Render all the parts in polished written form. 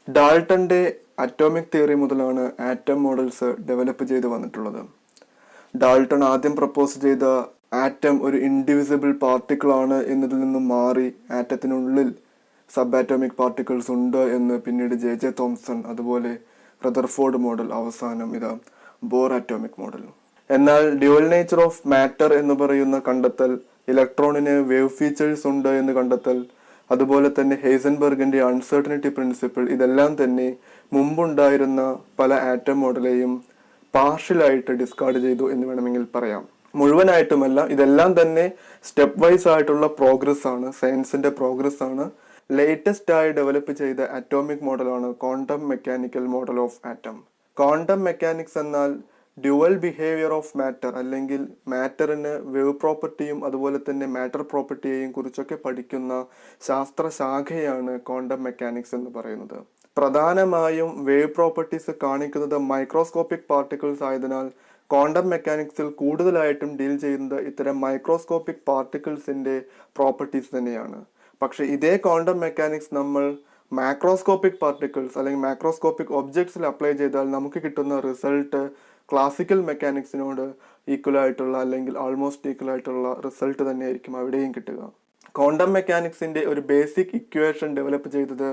ഡാൾട്ടന്റെ atomic theory മുതലാണ് atom models develop ചെയ്ത് വന്നിട്ടുള്ളത്. ഡാൾട്ടൺ ആദ്യം പ്രപ്പോസ് ചെയ്ത ആറ്റം ഒരു ഇൻഡിവിസിബിൾ പാർട്ടിക്കിൾ ആണ് എന്നതിൽ നിന്നും മാറി ആറ്റത്തിനുള്ളിൽ സബ് ആറ്റോമിക് പാർട്ടിക്കിൾസ് ഉണ്ട് എന്ന് പിന്നീട് ജെ തോംസൺ, അതുപോലെ റദർഫോർഡ് മോഡൽ, അവസാനം ഇതാ ബോർ ആറ്റോമിക് മോഡൽ. എന്നാൽ ഡ്യുവൽ നേച്ചർ ഓഫ് മാറ്റർ എന്ന് പറയുന്ന കണ്ടെത്തൽ, ഇലക്ട്രോണിന് വേവ് ഫീച്ചേഴ്സ് ഉണ്ട് എന്ന് കണ്ടെത്തൽ, അതുപോലെ തന്നെ ഹെയ്സൻബർഗിന്റെ അൺസർട്ടനിറ്റി പ്രിൻസിപ്പിൾ, ഇതെല്ലാം തന്നെ മുമ്പുണ്ടായിരുന്ന പല ആറ്റം മോഡലെയും പാർഷ്യലായിട്ട് ഡിസ്കാർഡ് ചെയ്തു എന്ന് വേണമെങ്കിൽ പറയാം. മുഴുവനായിട്ടുമല്ല, ഇതെല്ലാം തന്നെ സ്റ്റെപ്പ് വൈസ് ആയിട്ടുള്ള പ്രോഗ്രസ് ആണ്, സയൻസിന്റെ പ്രോഗ്രസ് ആണ്. ലേറ്റസ്റ്റ് ആയി ഡെവലപ്പ് ചെയ്ത അറ്റോമിക് മോഡലാണ് quantum mechanical model of atom. Quantum mechanics എന്നാൽ ഡ്യുവൽ ബിഹേവിയർ ഓഫ് മാറ്റർ, അല്ലെങ്കിൽ മാറ്ററിന് വേവ് പ്രോപ്പർട്ടിയും അതുപോലെ തന്നെ മാറ്റർ പ്രോപ്പർട്ടിയെയും കുറിച്ചൊക്കെ പഠിക്കുന്ന ശാസ്ത്രശാഖയാണ് ക്വാണ്ടം മെക്കാനിക്സ് എന്ന് പറയുന്നത്. പ്രധാനമായും വേവ് പ്രോപ്പർട്ടീസ് കാണിക്കുന്നത് മൈക്രോസ്കോപ്പിക് പാർട്ടിക്കിൾസ് ആയതിനാൽ ക്വാണ്ടം മെക്കാനിക്സിൽ കൂടുതലായിട്ടും ഡീൽ ചെയ്യുന്നത് ഇത്തരം മൈക്രോസ്കോപ്പിക് പാർട്ടിക്കിൾസിന്റെ പ്രോപ്പർട്ടീസ് തന്നെയാണ്. പക്ഷെ ഇതേ ക്വാണ്ടം മെക്കാനിക്സ് നമ്മൾ മാക്രോസ്കോപ്പിക് പാർട്ടിക്കിൾസ് അല്ലെങ്കിൽ മാക്രോസ്കോപ്പിക് ഒബ്ജക്ട്സിൽ അപ്ലൈ ചെയ്താൽ നമുക്ക് കിട്ടുന്ന റിസൾട്ട് ക്ലാസിക്കൽ മെക്കാനിക്സിനോട് ഈക്വൽ ആയിട്ടുള്ള അല്ലെങ്കിൽ ആൾമോസ്റ്റ് ഈക്വൽ ആയിട്ടുള്ള റിസൾട്ട് തന്നെയായിരിക്കും അവിടെയും കിട്ടുക. ക്വാണ്ടം മെക്കാനിക്സിന്റെ ഒരു ബേസിക് ഇക്വേഷൻ ഡെവലപ്പ് ചെയ്തത്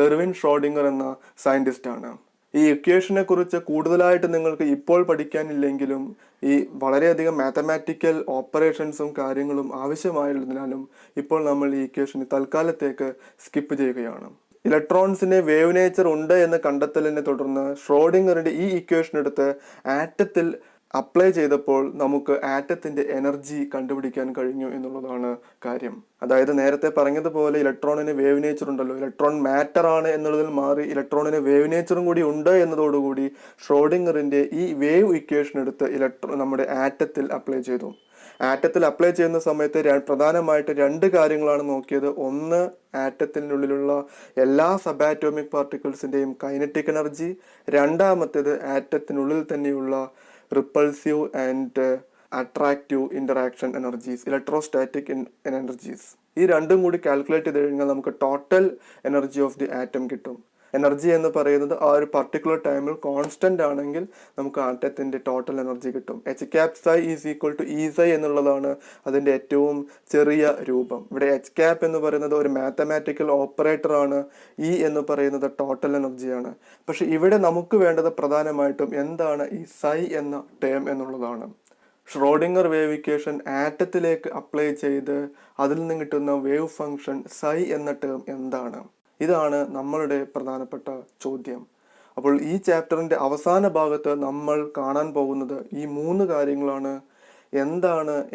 എർവിൻ ഷ്രോഡിംഗർ എന്ന സയന്റിസ്റ്റ് ആണ്. ഈ ഇക്വേഷനെ കുറിച്ച് കൂടുതലായിട്ട് നിങ്ങൾക്ക് ഇപ്പോൾ പഠിക്കാനില്ലെങ്കിലും ഈ വളരെയധികം മാത്തമാറ്റിക്കൽ ഓപ്പറേഷൻസും കാര്യങ്ങളും ആവശ്യമായുള്ളതിനാലും ഇപ്പോൾ നമ്മൾ ഈ ഇക്വേഷന് തൽക്കാലത്തേക്ക് സ്കിപ്പ് ചെയ്യുകയാണ്. ഇലക്ട്രോൺസിന് വേവ് നേച്ചർ ഉണ്ട് എന്ന് കണ്ടെത്തലിനെ തുടർന്ന് ഷ്രോഡിംഗറിന്റെ ഈ ഇക്വേഷൻ എടുത്ത് ആറ്റത്തിൽ അപ്ലൈ ചെയ്തപ്പോൾ നമുക്ക് ആറ്റത്തിന്റെ എനർജി കണ്ടുപിടിക്കാൻ കഴിഞ്ഞു എന്നുള്ളതാണ് കാര്യം. അതായത് നേരത്തെ പറഞ്ഞതുപോലെ ഇലക്ട്രോണിന് വേവ് നേച്ചർ ഉണ്ടല്ലോ, ഇലക്ട്രോൺ മാറ്റർ ആണ് എന്നുള്ളതിൽ മാറി ഇലക്ട്രോണിന് വേവ് നേച്ചറും കൂടി ഉണ്ട് എന്നതോടുകൂടി ഷ്രോഡിംഗറിന്റെ ഈ വേവ് ഇക്വേഷൻ എടുത്ത് നമ്മുടെ ആറ്റത്തിൽ അപ്ലൈ ചെയ്തു. ആറ്റത്തിൽ അപ്ലൈ ചെയ്യുന്ന സമയത്ത് പ്രധാനമായിട്ട് രണ്ട് കാര്യങ്ങളാണ് നോക്കിയത്. ഒന്ന്, ആറ്റത്തിനുള്ളിലുള്ള എല്ലാ സബ് ആറ്റോമിക് പാർട്ടിക്കിൾസിന്റെയും കൈനറ്റിക് എനർജി. രണ്ടാമത്തേത്, ആറ്റത്തിനുള്ളിൽ തന്നെയുള്ള repulsive and attractive interaction energies, electrostatic energies. ഈ രണ്ടും കൂടി കാൽക്കുലേറ്റ് ചെയ്ത് കഴിഞ്ഞാൽ നമുക്ക് total energy of the atom കിട്ടും. എനർജി എന്ന് പറയുന്നത് ആ ഒരു പർട്ടിക്കുലർ ടൈമിൽ കോൺസ്റ്റന്റ് ആണെങ്കിൽ നമുക്ക് ആറ്റത്തിന്റെ ടോട്ടൽ എനർജി കിട്ടും. H cap psi is equal to E psi എന്നുള്ളതാണ് അതിന്റെ ഏറ്റവും ചെറിയ രൂപം. ഇവിടെ എച്ച് ക്യാപ് എന്ന് പറയുന്നത് ഒരു മാത്തമാറ്റിക്കൽ ഓപ്പറേറ്റർ ആണ്, ഇ എന്ന് പറയുന്നത് ടോട്ടൽ എനർജിയാണ്. പക്ഷെ ഇവിടെ നമുക്ക് വേണ്ടത് പ്രധാനമായിട്ടും എന്താണ് ഈ സൈ എന്ന ടേം എന്നുള്ളതാണ്. ഷ്രോഡിംഗർ വേവ് ഇക്വേഷൻ ആറ്റത്തിലേക്ക് അപ്ലൈ ചെയ്ത് അതിൽ നിന്ന് കിട്ടുന്ന വേവ് ഫംഗ്ഷൻ സൈ എന്ന ടേം എന്താണ്? ഇതാണ് നമ്മളുടെ പ്രധാനപ്പെട്ട ചോദ്യം. അപ്പോൾ ഈ ചാപ്റ്ററിന്റെ അവസാന ഭാഗത്ത് നമ്മൾ കാണാൻ പോകുന്നത് ഈ മൂന്ന് കാര്യങ്ങളാണ്.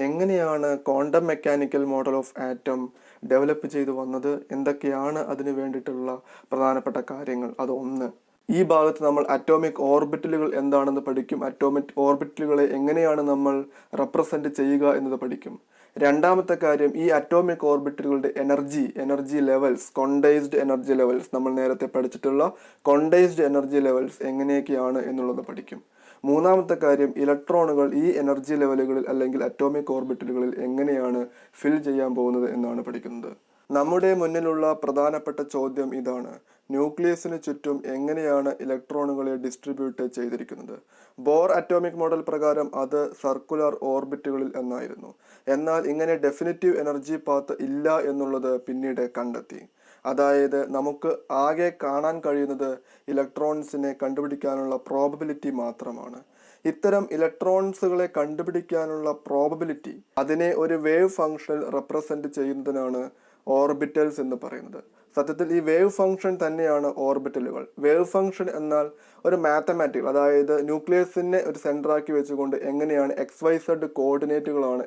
എങ്ങനെയാണ് quantum mechanical model of atom develop ചെയ്തു വന്നത്, എന്തൊക്കെയാണ് അതിന് വേണ്ടിയിട്ടുള്ള പ്രധാനപ്പെട്ട കാര്യങ്ങൾ. അതൊന്ന്. ഈ ഭാഗത്ത് നമ്മൾ അറ്റോമിക് ഓർബിറ്റലുകൾ എന്താണെന്ന് പഠിക്കും. അറ്റോമിക് ഓർബിറ്റലുകളെ എങ്ങനെയാണ് നമ്മൾ റെപ്രസെന്റ് ചെയ്യുക എന്നത് പഠിക്കും. രണ്ടാമത്തെ കാര്യം, ഈ അറ്റോമിക് ഓർബിറ്റലുകളുടെ energy levels, quantized energy levels, നമ്മൾ നേരത്തെ പഠിച്ചിട്ടുള്ള ക്വാണ്ടൈസ്ഡ് എനർജി ലെവൽസ് എങ്ങനെയൊക്കെയാണ് എന്നുള്ളത് പഠിക്കും. മൂന്നാമത്തെ കാര്യം, ഇലക്ട്രോണുകൾ ഈ എനർജി ലെവലുകളിൽ അല്ലെങ്കിൽ അറ്റോമിക് ഓർബിറ്റലുകളിൽ എങ്ങനെയാണ് ഫിൽ ചെയ്യാൻ പോകുന്നത് എന്നാണ് പഠിക്കുന്നത്. നമ്മുടെ മുന്നിലുള്ള പ്രധാനപ്പെട്ട ചോദ്യം ഇതാണ്: ന്യൂക്ലിയസിന് ചുറ്റും എങ്ങനെയാണ് ഇലക്ട്രോണുകളെ ഡിസ്ട്രിബ്യൂട്ട് ചെയ്തിരിക്കുന്നത്? ബോർ അറ്റോമിക് മോഡൽ പ്രകാരം അത് സർക്കുലർ ഓർബിറ്റുകളിൽ എന്നായിരുന്നു. എന്നാൽ ഇങ്ങനെ ഡെഫിനിറ്റീവ് എനർജി പാത്ത് ഇല്ല എന്നുള്ളത് പിന്നീട് കണ്ടെത്തി. അതായത് നമുക്ക് ആകെ കാണാൻ കഴിയുന്നത് ഇലക്ട്രോൺസിനെ കണ്ടുപിടിക്കാനുള്ള പ്രോബബിലിറ്റി മാത്രമാണ്. ഇത്തരം ഇലക്ട്രോൺസുകളെ കണ്ടുപിടിക്കാനുള്ള പ്രോബബിലിറ്റി, അതിനെ ഒരു വേവ് ഫംഗ്ഷനിൽ റെപ്രസെന്റ് ചെയ്യുന്നതിനാണ് ഓർബിറ്റൽസ് എന്ന് പറയുന്നത്. സത്യത്തിൽ ഈ വേവ് ഫംഗ്ഷൻ തന്നെയാണ് ഓർബിറ്റലുകൾ. വേവ് ഫംഗ്ഷൻ എന്നാൽ ഒരു മാത്തമാറ്റിക്കൽ, അതായത് ന്യൂക്ലിയസിനെ ഒരു സെന്ററാക്കി വെച്ചുകൊണ്ട് എങ്ങനെയാണ് XYZ കോർഡിനേറ്റുകളാണ്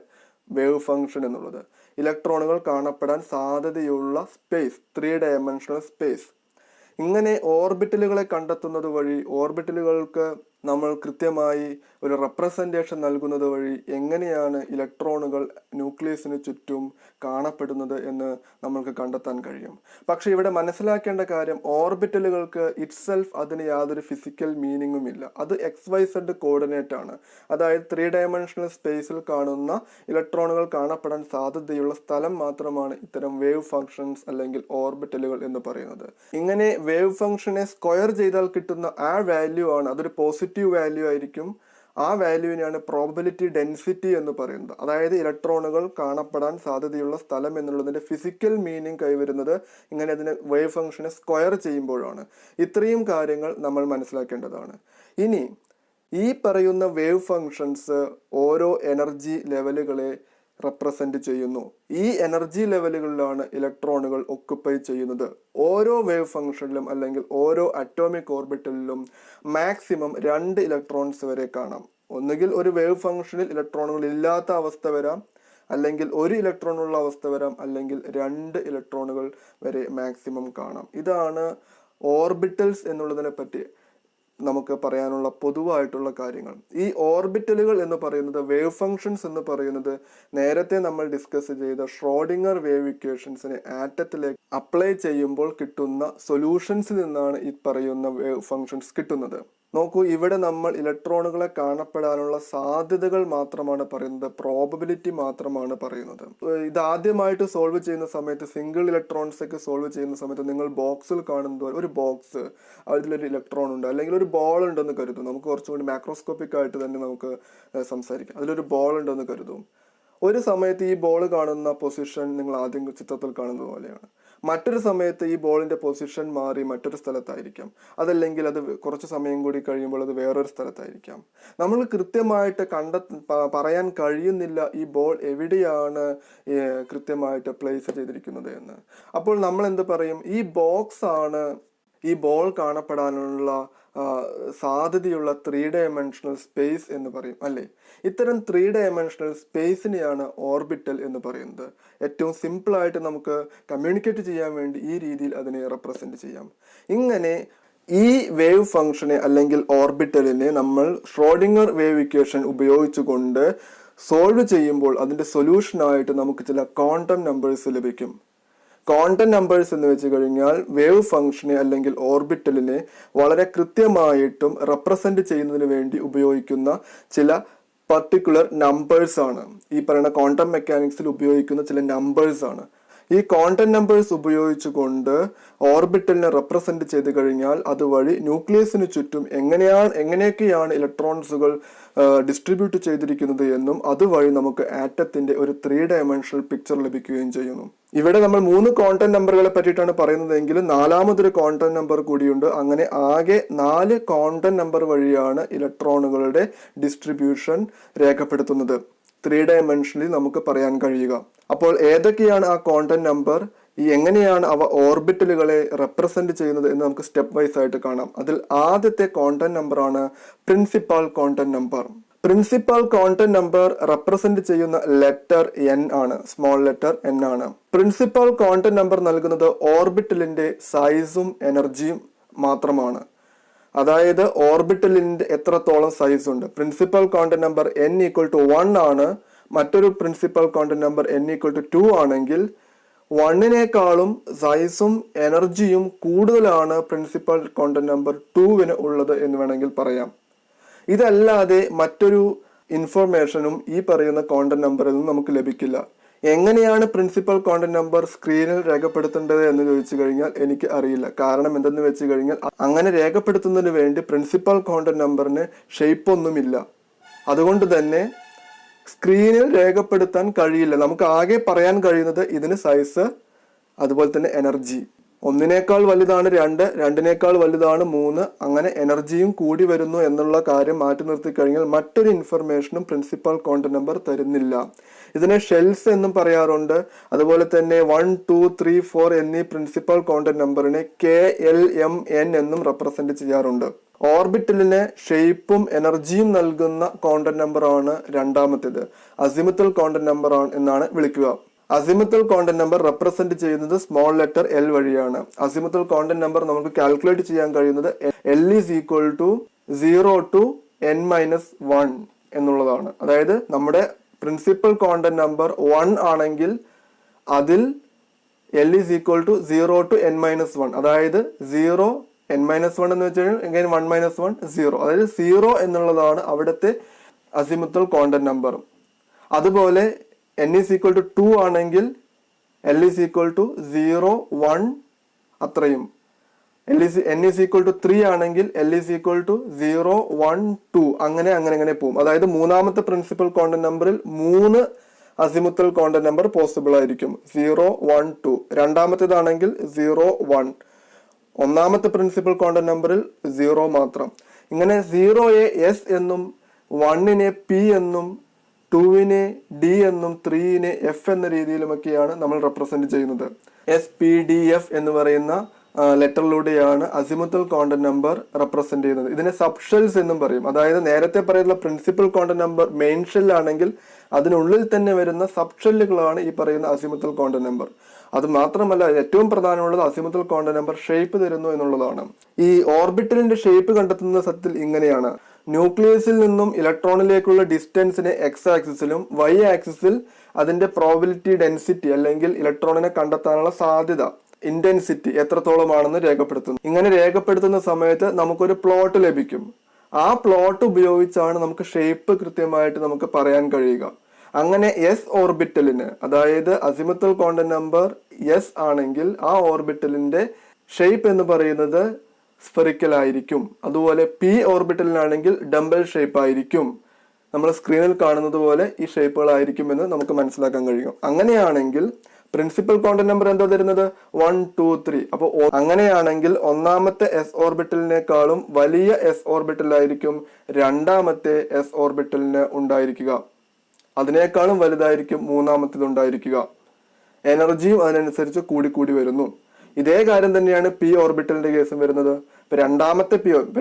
വേവ് ഫംഗ്ഷൻ എന്നുള്ളത്. ഇലക്ട്രോണുകൾ കാണപ്പെടാൻ സാധ്യതയുള്ള സ്പേസ്, 3 ഡയമെൻഷണൽ സ്പേസ്. ഇങ്ങനെ ഓർബിറ്റലുകളെ കണ്ടെത്തുന്നത് വഴി ഓർബിറ്റലുകൾക്ക് നമ്മൾ കൃത്യമായി ഒരു റെപ്രസെൻറ്റേഷൻ നൽകുന്നത് വഴി എങ്ങനെയാണ് ഇലക്ട്രോണുകൾ ന്യൂക്ലിയസിന് ചുറ്റും കാണപ്പെടുന്നത് എന്ന് നമ്മൾക്ക് കണ്ടെത്താൻ കഴിയും. പക്ഷെ ഇവിടെ മനസ്സിലാക്കേണ്ട കാര്യം, ഓർബിറ്റലുകൾക്ക് ഇറ്റ്സെൽഫ് അതിന് യാതൊരു ഫിസിക്കൽ മീനിങ്ങും ഇല്ല. അത് XYZ കോർഡിനേറ്റ് ആണ്. അതായത് 3 ഡയമെൻഷണൽ സ്പേസിൽ കാണുന്ന ഇലക്ട്രോണുകൾ കാണപ്പെടാൻ സാധ്യതയുള്ള സ്ഥലം മാത്രമാണ് ഇത്തരം വേവ് ഫങ്ഷൻസ് അല്ലെങ്കിൽ ഓർബിറ്റലുകൾ എന്ന് പറയുന്നത്. ഇങ്ങനെ വേവ് ഫംഗ്ഷനെ സ്ക്വയർ ചെയ്താൽ കിട്ടുന്ന ആ വാല്യൂ ആണ്, അതൊരു പോസിറ്റീവ് വാല്യൂ ആയിരിക്കും. ആ വാല്യൂവിനെയാണ് പ്രോബബിലിറ്റി ഡെൻസിറ്റി എന്ന് പറയുന്നത്. അതായത് ഇലക്ട്രോണുകൾ കാണപ്പെടാൻ സാധ്യതയുള്ള സ്ഥലം എന്നുള്ളതിന്റെ ഫിസിക്കൽ മീനിങ് കൈവരുന്നത് ഇങ്ങനെ അതിനെ വേവ് ഫംഗ്ഷനെ സ്ക്വയർ ചെയ്യുമ്പോഴാണ്. ഇത്രയും കാര്യങ്ങൾ നമ്മൾ മനസ്സിലാക്കേണ്ടതാണ്. ഇനി ഈ പറയുന്ന വേവ് ഫങ്ഷൻസ് ഓരോ എനർജി ലെവലുകളെ റെപ്രസെന്റ് ചെയ്യുന്നു. ഈ എനർജി ലെവലുകളിലാണ് ഇലക്ട്രോണുകൾ ഒക്കുപ്പൈ ചെയ്യുന്നത്. ഓരോ വേവ് ഫംഗ്ഷനിലും അല്ലെങ്കിൽ ഓരോ അറ്റോമിക് ഓർബിറ്റലിലും മാക്സിമം 2 ഇലക്ട്രോൺസ് വരെ കാണാം. ഒന്നുകിൽ ഒരു വേവ് ഫംഗ്ഷനിൽ ഇലക്ട്രോണുകൾ ഇല്ലാത്ത അവസ്ഥ വരാം, അല്ലെങ്കിൽ 1 ഇലക്ട്രോൺ ഉള്ള അവസ്ഥ വരാം, അല്ലെങ്കിൽ 2 ഇലക്ട്രോണുകൾ വരെ മാക്സിമം കാണാം. ഇതാണ് ഓർബിറ്റൽസ് എന്നുള്ളതിനെ പറ്റി നമുക്ക് പറയാനുള്ള പൊതുവായിട്ടുള്ള കാര്യങ്ങൾ. ഈ ഓർബിറ്റലുകൾ എന്ന് പറയുന്നത്, വേവ് ഫങ്ഷൻസ് എന്ന് പറയുന്നത്, നേരത്തെ നമ്മൾ ഡിസ്കസ് ചെയ്ത ഷ്രോഡിംഗർ വേവ് ഇക്വേഷൻസിനെ ആറ്റത്തിലേക്ക് അപ്ലൈ ചെയ്യുമ്പോൾ കിട്ടുന്ന സൊല്യൂഷൻസിൽ നിന്നാണ് ഈ പറയുന്ന വേവ് ഫങ്ഷൻസ് കിട്ടുന്നത്. നോക്കൂ, ഇവിടെ നമ്മൾ ഇലക്ട്രോണുകളെ കാണപ്പെടാനുള്ള സാധ്യതകൾ മാത്രമാണ് പറയുന്നത്, പ്രോബബിലിറ്റി മാത്രമാണ് പറയുന്നത്. ഇതാദ്യമായിട്ട് സോൾവ് ചെയ്യുന്ന സമയത്ത്, സിംഗിൾ ഇലക്ട്രോൺസ് ഒക്കെ സോൾവ് ചെയ്യുന്ന സമയത്ത് നിങ്ങൾ ബോക്സിൽ കാണുന്നത് ഒരു ബോക്സ്, അതിലൊരു ഇലക്ട്രോൺ ഉണ്ട്, അല്ലെങ്കിൽ ഒരു ബോൾ ഉണ്ടെന്ന് കരുതും. നമുക്ക് കുറച്ചും കൂടി മാക്രോസ്കോപ്പിക് ആയിട്ട് തന്നെ നമുക്ക് സംസാരിക്കാം. അതിലൊരു ബോൾ ഉണ്ടെന്ന് കരുതും. ഒരു സമയത്ത് ഈ ബോൾ കാണുന്ന പൊസിഷൻ നിങ്ങൾ ആദ്യം ചിത്രത്തിൽ കാണുന്നത് പോലെയാണ്. മറ്റൊരു സമയത്ത് ഈ ബോളിന്റെ പൊസിഷൻ മാറി മറ്റൊരു സ്ഥലത്തായിരിക്കാം. അതല്ലെങ്കിൽ അത് കുറച്ച് സമയം കൂടി കഴിയുമ്പോൾ അത് വേറൊരു സ്ഥലത്തായിരിക്കാം. നമ്മൾ കൃത്യമായിട്ട് പറയാൻ കഴിയുന്നില്ല ഈ ബോൾ എവിടെയാണ് കൃത്യമായിട്ട് പ്ലേസ് ചെയ്തിരിക്കുന്നത് എന്ന്. അപ്പോൾ നമ്മൾ എന്ത് പറയും? ഈ ബോക്സ് ആണ് ഈ ബോൾ കാണപ്പെടാനുള്ള സാധ്യതയുള്ള 3 ഡയമെൻഷണൽ സ്പേസ് എന്ന് പറയും, അല്ലേ? ഇത്തരം 3 ഡയമെൻഷണൽ സ്പേസിനെയാണ് ഓർബിറ്റൽ എന്ന് പറയുന്നത്. ഏറ്റവും സിമ്പിളായിട്ട് നമുക്ക് കമ്മ്യൂണിക്കേറ്റ് ചെയ്യാൻ വേണ്ടി ഈ രീതിയിൽ അതിനെ റെപ്രസെന്റ് ചെയ്യാം. ഇങ്ങനെ ഈ വേവ് ഫംഗ്ഷനെ അല്ലെങ്കിൽ ഓർബിറ്റലിനെ നമ്മൾ ഷ്രോഡിംഗർ വേവ് ഇക്വേഷൻ ഉപയോഗിച്ചുകൊണ്ട് സോൾവ് ചെയ്യുമ്പോൾ അതിന്റെ സൊല്യൂഷനായിട്ട് നമുക്ക് ചില ക്വാണ്ടം നമ്പേഴ്സ് ലഭിക്കും. ക്വാണ്ടം നമ്പേഴ്സ് എന്ന് വെച്ച് കഴിഞ്ഞാൽ വേവ് ഫംഗ്ഷനെ അല്ലെങ്കിൽ ഓർബിറ്റലിനെ വളരെ കൃത്യമായിട്ടും റെപ്രസെന്റ് ചെയ്യുന്നതിന് വേണ്ടി ഉപയോഗിക്കുന്ന ചില പർട്ടിക്കുലർ നമ്പേഴ്സ് ആണ്. ഈ പറയുന്ന ക്വാണ്ടം മെക്കാനിക്സിൽ ഉപയോഗിക്കുന്ന ചില നമ്പേഴ്സ് ആണ്. ഈ ക്വാണ്ടം നമ്പേഴ്സ് ഉപയോഗിച്ചുകൊണ്ട് ഓർബിറ്റലിനെ റെപ്രസെന്റ് ചെയ്ത് കഴിഞ്ഞാൽ അതുവഴി ന്യൂക്ലിയസിന് ചുറ്റും എങ്ങനെയൊക്കെയാണ് ഇലക്ട്രോൺസുകൾ ഡിസ്ട്രിബ്യൂട്ട് ചെയ്തിരിക്കുന്നത് എന്നും അതുവഴി നമുക്ക് ആറ്റത്തിന്റെ ഒരു 3 ഡയമെൻഷണൽ പിക്ചർ ലഭിക്കുകയും ചെയ്യുന്നു. ഇവിടെ നമ്മൾ 3 ക്വാണ്ടം നമ്പറുകളെ പറ്റിയിട്ടാണ് പറയുന്നതെങ്കിലും 4മതൊരു ക്വാണ്ടം നമ്പർ കൂടിയുണ്ട്. അങ്ങനെ ആകെ 4 ക്വാണ്ടം നമ്പർ വഴിയാണ് ഇലക്ട്രോണുകളുടെ ഡിസ്ട്രിബ്യൂഷൻ രേഖപ്പെടുത്തുന്നത് 3 ഡയമെൻഷനിൽ നമുക്ക് പറയാൻ കഴിയുക. അപ്പോൾ ഏതൊക്കെയാണ് ആ ക്വാണ്ടം നമ്പർ, എങ്ങനെയാണ് അവ ഓർബിറ്റലുകളെ റെപ്രസെന്റ് ചെയ്യുന്നത് എന്ന് നമുക്ക് സ്റ്റെപ്പ് വൈസ് ആയിട്ട് കാണാം. അതിൽ ആദ്യത്തെ ക്വാണ്ടം നമ്പർ ആണ് principal quantum number. Principal quantum number represent ചെയ്യുന്ന ലെറ്റർ N ആണ്, സ്മോൾ ലെറ്റർ N ആണ്. പ്രിൻസിപ്പൽ ക്വാണ്ടം നമ്പർ നൽകുന്നത് ഓർബിറ്റലിന്റെ സൈസും എനർജിയും മാത്രമാണ്. അതായത് ഓർബിറ്റലിന്റെ എത്രത്തോളം സൈസ് ഉണ്ട്. പ്രിൻസിപ്പൽ ക്വാണ്ടം നമ്പർ N = 1 ആണ്. മറ്റൊരു പ്രിൻസിപ്പൽ ക്വാണ്ടം നമ്പർ N = 2 ആണെങ്കിൽ 1നേക്കാളും സൈസും എനർജിയും കൂടുതലാണ് പ്രിൻസിപ്പൽ ക്വാണ്ടം നമ്പർ 2 ഉള്ളത് എന്ന് വേണമെങ്കിൽ പറയാം. ഇതല്ലാതെ മറ്റൊരു ഇൻഫർമേഷനും ഈ പറയുന്ന ക്വാണ്ടം നമ്പറിൽ നിന്ന് നമുക്ക് ലഭിക്കില്ല. എങ്ങനെയാണ് പ്രിൻസിപ്പൽ ക്വാണ്ടം നമ്പർ സ്ക്രീനിൽ രേഖപ്പെടുത്തേണ്ടത് എന്ന് ചോദിച്ചു കഴിഞ്ഞാൽ എനിക്ക് അറിയില്ല. കാരണം എന്തെന്ന് വെച്ച് കഴിഞ്ഞാൽ അങ്ങനെ രേഖപ്പെടുത്തുന്നതിന് വേണ്ടി പ്രിൻസിപ്പൽ ക്വാണ്ടം നമ്പറിന് ഷേപ്പ് ഒന്നുമില്ല. അതുകൊണ്ട് തന്നെ സ്ക്രീനിൽ രേഖപ്പെടുത്താൻ കഴിയില്ല. നമുക്ക് ആകെ പറയാൻ കഴിയുന്നത് ഇതിന് സൈസ്, അതുപോലെ തന്നെ എനർജി. 1നേക്കാൾ വലുതാണ് 2, 2നേക്കാൾ വലുതാണ് 3, അങ്ങനെ എനർജിയും കൂടി വരുന്നു എന്നുള്ള കാര്യം മാറ്റി നിർത്തി കഴിഞ്ഞാൽ മറ്റൊരു ഇൻഫർമേഷനും പ്രിൻസിപ്പൽ ക്വാണ്ടം നമ്പർ തരുന്നില്ല. ഇതിനെ ഷെൽസ് എന്നും പറയാറുണ്ട്. അതുപോലെ തന്നെ 1, 2, 3, 4 എന്നീ പ്രിൻസിപ്പൽ ക്വാണ്ടം നമ്പറിനെ KLMN എന്നും റെപ്രസെന്റ് ചെയ്യാറുണ്ട്. ഓർബിറ്റലിന് ഷേപ്പും എനർജിയും നൽകുന്ന ക്വാണ്ടം നമ്പർ ആണ് രണ്ടാമത്തേത്. അസിമുത്തൽ ക്വാണ്ടം നമ്പർ എന്നാണ് വിളിക്കുക. അസിമുത്തൽ ക്വാണ്ടം നമ്പർ റെപ്രസെന്റ് ചെയ്യുന്നത് സ്മോൾ ലെറ്റർ L വഴിയാണ്. അസിമുത്തൽ ക്വാണ്ടം നമ്പർ നമുക്ക് കാൽക്കുലേറ്റ് ചെയ്യാൻ കഴിയുന്നത് L = 0 to n-1 എന്നുള്ളതാണ്. അതായത് നമ്മുടെ പ്രിൻസിപ്പൽ കോണ്ടന്റ് നമ്പർ 1 ആണെങ്കിൽ അതിൽ L is equal to 0 to n-1. അതായത് 0 n-1 എന്ന് വെച്ച് കഴിഞ്ഞാൽ 1 - 1 0. അതായത് 0 എന്നുള്ളതാണ് അവിടുത്തെ അസിമുത്തൽ കോണ്ടന്റ് നമ്പർ. അതുപോലെ n is equal to 2 ആണെങ്കിൽ L is equal to 0 1 അത്രയും. n is equal to 3 ആണെങ്കിൽ L is equal to 0 1 2 അങ്ങനെ പോകും. അതായത് മൂന്നാമത്തെ പ്രിൻസിപ്പൽ കോണ്ടന്റ് നമ്പറിൽ 3 അസിമുത്തൽ കോണ്ടന്റ് നമ്പർ പോസിബിൾ ആയിരിക്കും. 0 1 2. രണ്ടാമത്തേതാണെങ്കിൽ 0 1. ഒന്നാമത്തെ പ്രിൻസിപ്പൽ കോണ്ടന്റ് നമ്പറിൽ 0 മാത്രം. ഇങ്ങനെ 0യെ S എന്നും 1നെ P എന്നും 2നെ D എന്നും 3നെ F എന്ന രീതിയിലുമൊക്കെയാണ് നമ്മൾ റെപ്രസെന്റ് ചെയ്യുന്നത്. SPDF എന്ന് പറയുന്ന ലെറ്ററിലൂടെയാണ് അസിമുത്തൽ കോണ്ടന്റ് നമ്പർ റെപ്രസെന്റ് ചെയ്യുന്നത്. ഇതിനെ സബ്ഷെൽസ് എന്നും പറയും. അതായത് നേരത്തെ പറയുന്ന principal content number main shell ആണെങ്കിൽ അതിനുള്ളിൽ തന്നെ വരുന്ന സബ്ഷെല്ലുകളാണ് ഈ പറയുന്ന അസിമുത്തൽ കോണ്ടന്റ് നമ്പർ. അത് മാത്രമല്ല, ഏറ്റവും പ്രധാനമുള്ളത് അസിമുത്തൽ കോണ്ടന്റ് നമ്പർ ഷേപ്പ് തരുന്നു എന്നുള്ളതാണ്. ഈ ഓർബിറ്റലിന്റെ ഷേപ്പ് കണ്ടെത്തുന്ന സത്യത്തിൽ ഇങ്ങനെയാണ്. ന്യൂക്ലിയസിൽ നിന്നും ഇലക്ട്രോണിലേക്കുള്ള ഡിസ്റ്റൻസിനെ എക്സ് ആക്സിസിലും വൈ ആക്സിസിൽ അതിന്റെ പ്രോബിലിറ്റി ഡെൻസിറ്റി അല്ലെങ്കിൽ ഇലക്ട്രോണിനെ കണ്ടെത്താനുള്ള സാധ്യത ഇന്റൻസിറ്റി എത്രത്തോളമാണെന്ന് രേഖപ്പെടുത്തുന്നു. ഇങ്ങനെ രേഖപ്പെടുത്തുന്ന സമയത്ത് നമുക്കൊരു പ്ലോട്ട് ലഭിക്കും. ആ പ്ലോട്ട് ഉപയോഗിച്ചാണ് നമുക്ക് ഷേപ്പ് കൃത്യമായിട്ട് നമുക്ക് പറയാൻ കഴിയുക. അങ്ങനെ എസ് ഓർബിറ്റലിന്, അതായത് അസിമുത്തൽ കോണ്ടന്റ് നമ്പർ എസ് ആണെങ്കിൽ ആ ഓർബിറ്റലിന്റെ ഷേപ്പ് എന്ന് പറയുന്നത് സ്ഫെറിക്കൽ ആയിരിക്കും. അതുപോലെ പി ഓർബിറ്റലിനാണെങ്കിൽ ഡംബൽ ഷേപ്പ് ആയിരിക്കും. നമ്മൾ സ്ക്രീനിൽ കാണുന്നത് പോലെ ഈ ഷേപ്പുകളായിരിക്കും എന്ന് നമുക്ക് മനസ്സിലാക്കാൻ കഴിയും. അങ്ങനെയാണെങ്കിൽ പ്രിൻസിപ്പൽ കോണ്ടന്റ് നമ്പർ എന്താ തരുന്നത്? 1 2 3. അപ്പോൾ അങ്ങനെയാണെങ്കിൽ ഒന്നാമത്തെ എസ് ഓർബിറ്റലിനേക്കാളും വലിയ എസ് ഓർബിറ്റലായിരിക്കും രണ്ടാമത്തെ എസ് ഓർബിറ്റലിന് ഉണ്ടായിരിക്കുക. അതിനേക്കാളും വലുതായിരിക്കും മൂന്നാമത്തേത് ഉണ്ടായിരിക്കുക. എനർജിയും അതിനനുസരിച്ച് കൂടി വരുന്നു. ഇതേ കാര്യം തന്നെയാണ് പി ഓർബിറ്റലിന്റെ കേസും വരുന്നത്. ഇപ്പൊ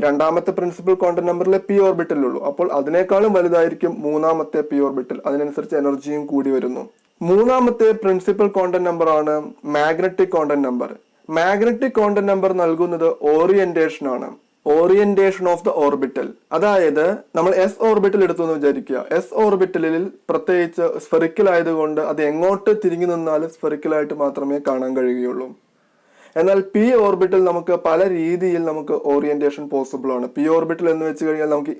രണ്ടാമത്തെ പ്രിൻസിപ്പൽ കോണ്ടന്റ് നമ്പറിലെ പി ഓർബിറ്റലുള്ളൂ. അപ്പോൾ അതിനേക്കാളും വലുതായിരിക്കും മൂന്നാമത്തെ പി ഓർബിറ്റൽ. അതിനനുസരിച്ച് എനർജിയും കൂടി വരുന്നു. മൂന്നാമത്തെ പ്രിൻസിപ്പൽ കോണ്ടന്റ് നമ്പർ ആണ് magnetic content number. Magnetic content number നൽകുന്നത് ഓറിയന്റേഷൻ ആണ്. Orientation of the orbital. അതായത് നമ്മൾ എസ് ഓർബിറ്റൽ എടുത്തു എന്ന് വിചാരിക്കുക. എസ് ഓർബിറ്റലിൽ പ്രത്യേകിച്ച് സ്ഫെറിക്കൽ ആയതുകൊണ്ട് അത് എങ്ങോട്ട് തിരിഞ്ഞു നിന്നാലും സ്ഫെറിക്കലായിട്ട് മാത്രമേ കാണാൻ കഴിയുകയുള്ളൂ. എന്നാൽ പി ഓർബിറ്റൽ നമുക്ക് പല രീതിയിൽ നമുക്ക് ഓറിയന്റേഷൻ പോസിബിൾ ആണ്. പി ഓർബിറ്റൽ എന്ന് വെച്ച് കഴിഞ്ഞാൽ നമുക്ക്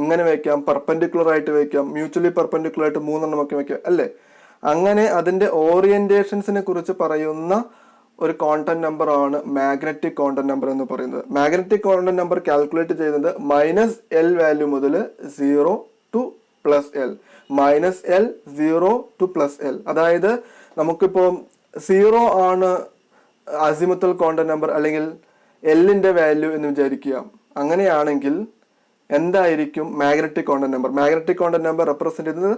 ഇങ്ങനെ വെക്കാം, പെർപെൻഡിക്കുലർ ആയിട്ട് വെക്കാം, മ്യൂച്വലി പെർപെൻഡിക്കുലർ ആയിട്ട് 3 ഒക്കെ വെക്കാം, അല്ലേ? അങ്ങനെ അതിന്റെ ഓറിയന്റേഷൻസിനെ കുറിച്ച് പറയുന്ന ഒരു കോണ്ടന്റ് നമ്പർ ആണ് മാഗ്നറ്റിക് കോണ്ടന്റ് നമ്പർ എന്ന് പറയുന്നത്. മാഗ്നറ്റിക് കോണ്ടന്റ് നമ്പർ കാൽക്കുലേറ്റ് ചെയ്യുന്നത് -L വാല്യൂ മുതൽ 0 to +L, -L 0 to +L. അതായത് നമുക്കിപ്പോ 0 ആണ് അസിമുത്തൽ കോണ്ടന്റ് നമ്പർ അല്ലെങ്കിൽ എല്ലിന്റെ വാല്യൂ എന്ന് വിചാരിക്കുക. അങ്ങനെയാണെങ്കിൽ എന്തായിരിക്കും magnetic content number? Magnetic content number represent ചെയ്യുന്നത്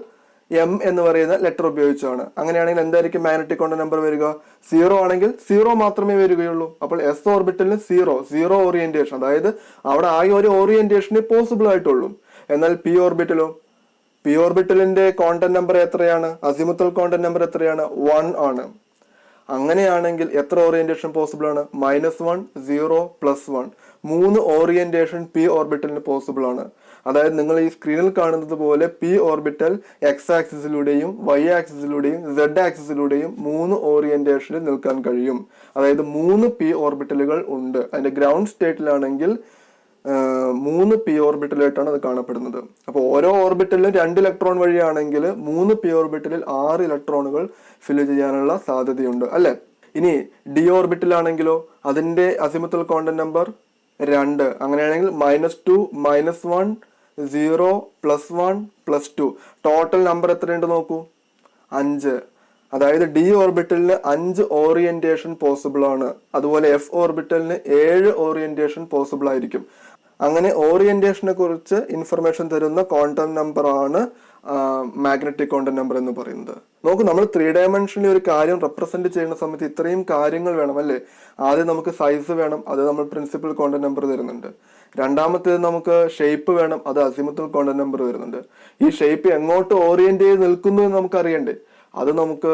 M എന്ന് പറയുന്ന ലെറ്റർ ഉപയോഗിച്ചാണ്. അങ്ങനെയാണെങ്കിൽ എന്തായിരിക്കും മാഗ്നറ്റിക് കോണ്ടന്റ് നമ്പർ വരിക? 0 ആണെങ്കിൽ 0 മാത്രമേ വരികയുള്ളൂ. അപ്പോൾ എസ് ഓർബിറ്റലിന് 0 ഓറിയന്റേഷൻ, അതായത് അവിടെ ആകെ ഒരു ഓറിയന്റേഷനെ പോസിബിൾ ആയിട്ടുള്ളൂ. എന്നാൽ പി ഓർബിറ്റലോ? പി ഓർബിറ്റലിന്റെ കോണ്ടന്റ് നമ്പർ എത്രയാണ്? അസിമുത്തൽ കോണ്ടന്റ് നമ്പർ എത്രയാണ്? 1 ആണ്. അങ്ങനെയാണെങ്കിൽ എത്ര ഓറിയന്റേഷൻ പോസിബിൾ ആണ്? -1 0 +1. 3 ഓറിയന്റേഷൻ പി ഓർബിറ്റലിന് പോസിബിൾ ആണ്. അതായത് നിങ്ങൾ ഈ സ്ക്രീനിൽ കാണുന്നത് പോലെ പി ഓർബിറ്റൽ എക്സ് ആക്സിസിലൂടെയും വൈ ആക്സിസിലൂടെയും സെഡ് ആക്സിസിലൂടെയും 3 ഓറിയന്റേഷനിൽ നിൽക്കാൻ കഴിയും. അതായത് 3 പി ഓർബിറ്റലുകൾ ഉണ്ട്. അതിന്റെ ഗ്രൗണ്ട് സ്റ്റേറ്റിലാണെങ്കിൽ 3 പി ഓർബിറ്റലായിട്ടാണ് അത് കാണപ്പെടുന്നത്. അപ്പോൾ ഓരോ ഓർബിറ്റലിലും 2 ഇലക്ട്രോൺ വഴിയാണെങ്കിൽ 3 പി ഓർബിറ്റലിൽ 6 ഇലക്ട്രോണുകൾ ഫില്ല് ചെയ്യാനുള്ള സാധ്യതയുണ്ട്, അല്ലെ? ഇനി ഡി ഓർബിറ്റലാണെങ്കിലോ അതിന്റെ അസിമുത്തൽ കോണ്ടന്റ് നമ്പർ 2. അങ്ങനെയാണെങ്കിൽ -2 -1 0 +1 +2. ടോട്ടൽ നമ്പർ എത്രയുണ്ട് നോക്കൂ? 5. അതായത് ഡി ഓർബിറ്റലിന് 5 ഓറിയന്റേഷൻ പോസിബിൾ ആണ്. അതുപോലെ എഫ് ഓർബിറ്റലിന് 7 ഓറിയന്റേഷൻ പോസിബിൾ ആയിരിക്കും. അങ്ങനെ ഓറിയന്റേഷനെ കുറിച്ച് ഇൻഫർമേഷൻ തരുന്ന കോണ്ടന്റ് നമ്പർ ആണ് മാഗ്നറ്റിക് കോണ്ടന്റ് നമ്പർ എന്ന് പറയുന്നത്. നോക്കൂ, നമ്മൾ 3 ഡയമെൻഷനിൽ ഒരു കാര്യം റെപ്രസെന്റ് ചെയ്യുന്ന സമയത്ത് ഇത്രയും കാര്യങ്ങൾ വേണം, അല്ലേ? ആദ്യം നമുക്ക് സൈസ് വേണം, അത് നമ്മൾ പ്രിൻസിപ്പൽ കോണ്ടന്റ് നമ്പർ തരുന്നുണ്ട്. രണ്ടാമത്തേത് നമുക്ക് ഷേപ്പ് വേണം, അത് അസിമുത്തൽ കോണ്ടന്റ് നമ്പർ വരുന്നുണ്ട്. ഈ ഷേപ്പ് എങ്ങോട്ട് ഓറിയന്റ് ചെയ്ത് നിൽക്കുന്നു എന്ന് നമുക്ക് അറിയണ്ടേ? അത് നമുക്ക്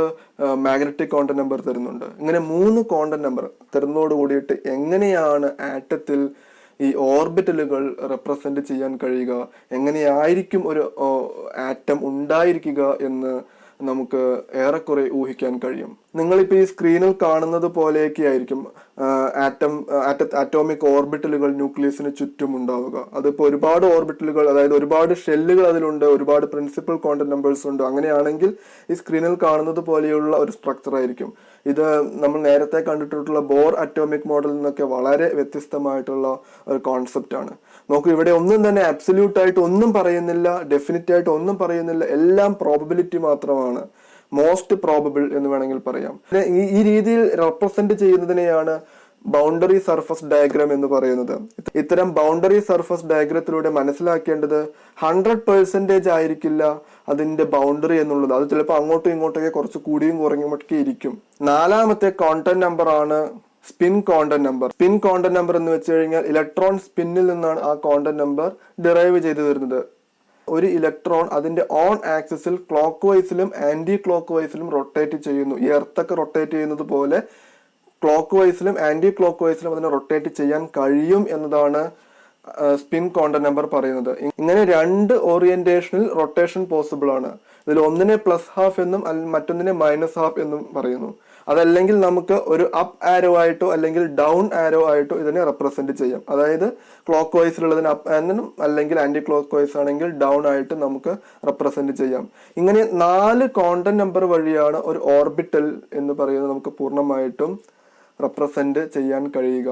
മാഗ്നറ്റിക് കോണ്ടന്റ് നമ്പർ തരുന്നുണ്ട്. ഇങ്ങനെ 3 കോണ്ടന്റ് നമ്പർ തരുന്നതോട് കൂടിയിട്ട് എങ്ങനെയാണ് ആറ്റത്തിൽ ഈ ഓർബിറ്റലുകൾ റെപ്രസെന്റ് ചെയ്യാൻ കഴിയുക, എങ്ങനെയായിരിക്കും ഒരു ആറ്റം ഉണ്ടായിരിക്കുക എന്ന് നമുക്ക് ഏറെക്കുറെ ഊഹിക്കാൻ കഴിയും. നിങ്ങളിപ്പോൾ ഈ സ്ക്രീനിൽ കാണുന്നത് പോലെയൊക്കെ ആയിരിക്കും ആറ്റോമിക് ഓർബിറ്റലുകൾ ന്യൂക്ലിയസിന് ചുറ്റും ഉണ്ടാവുക. അതിപ്പോൾ ഒരുപാട് ഓർബിറ്റലുകൾ, അതായത് ഒരുപാട് ഷെല്ലുകൾ അതിലുണ്ട്, ഒരുപാട് പ്രിൻസിപ്പൽ ക്വാണ്ടം നമ്പേഴ്സ് ഉണ്ട്. അങ്ങനെയാണെങ്കിൽ ഈ സ്ക്രീനിൽ കാണുന്നത് പോലെയുള്ള ഒരു സ്ട്രക്ചർ ആയിരിക്കും. ഇത് നമ്മൾ നേരത്തെ കണ്ടിട്ടുള്ള ബോർ അറ്റോമിക് മോഡലിൽ നിന്നൊക്കെ വളരെ വ്യത്യസ്തമായിട്ടുള്ള ഒരു കോൺസെപ്റ്റ് ആണ്. നോക്കൂ, ഇവിടെ ഒന്നും തന്നെ അബ്സല്യൂട്ട് ആയിട്ട് ഒന്നും പറയുന്നില്ല, ഡെഫിനിറ്റ് ആയിട്ട് ഒന്നും പറയുന്നില്ല, എല്ലാം പ്രോബബിലിറ്റി മാത്രമാണ്. മോസ്റ്റ് പ്രോബബിൾ എന്ന് വേണമെങ്കിൽ പറയാം. ഈ രീതിയിൽ റെപ്രസെന്റ് ചെയ്യുന്നതിനെയാണ് ബൗണ്ടറി സർഫസ് ഡയഗ്രാം എന്ന് പറയുന്നത്. ഇത്തരം ബൗണ്ടറി സർഫസ് ഡയഗ്രത്തിലൂടെ മനസ്സിലാക്കേണ്ടത് 100% ആയിരിക്കില്ല അതിന്റെ ബൗണ്ടറി എന്നുള്ളത്. അത് ചിലപ്പോൾ അങ്ങോട്ടും ഇങ്ങോട്ടൊക്കെ കുറച്ച് കൂടിയും കുറഞ്ഞുമൊക്കെ ഇരിക്കും. നാലാമത്തെ കോണ്ടന്റ് നമ്പർ ആണ് spin content number. Spin content number എന്ന് വെച്ച് കഴിഞ്ഞാൽ ഇലക്ട്രോൺ സ്പിന്നിൽ നിന്നാണ് ആ കോണ്ടന്റ് നമ്പർ ഡിറൈവ് ചെയ്തു വരുന്നത്. ഒരു ഇലക്ട്രോൺ അതിന്റെ ഓൺ ആക്സിസിൽ ക്ലോക്ക് വൈസിലും ആന്റി ക്ലോക്ക് വൈസിലും റൊട്ടേറ്റ് ചെയ്യുന്നു. ഈ എർത്തൊക്കെ റൊട്ടേറ്റ് ചെയ്യുന്നത് പോലെ ക്ലോക്ക് വൈസിലും ആന്റി ക്ലോക്ക് വൈസിലും അതിനെ റൊട്ടേറ്റ് ചെയ്യാൻ കഴിയും എന്നതാണ് സ്പിൻ കോണ്ടന്റ് നമ്പർ പറയുന്നത്. ഇങ്ങനെ രണ്ട് ഓറിയന്റേഷനിൽ റൊട്ടേഷൻ പോസിബിൾ ആണ്. ഇതിൽ ഒന്നിനെ +½ എന്നും മറ്റൊന്നിനെ -½ എന്നും പറയുന്നു. അതല്ലെങ്കിൽ നമുക്ക് ഒരു അപ്പ് ആരോ ആയിട്ടോ അല്ലെങ്കിൽ ഡൗൺ ആരോ ആയിട്ടോ ഇതിനെ റെപ്രസെന്റ് ചെയ്യാം. അതായത് ക്ലോക്ക് വൈസിലുള്ളതിന് അപ്പ് എന്നും അല്ലെങ്കിൽ ആന്റി ക്ലോക്ക് വൈസ് ആണെങ്കിൽ ഡൗൺ ആയിട്ട് നമുക്ക് റെപ്രസെന്റ് ചെയ്യാം. ഇങ്ങനെ 4 കോണ്ടന്റ് നമ്പർ വഴിയാണ് ഒരു ഓർബിറ്റൽ എന്ന് പറയുന്നത് നമുക്ക് പൂർണ്ണമായിട്ടും റെപ്രസെന്റ് ചെയ്യാൻ കഴിയുക.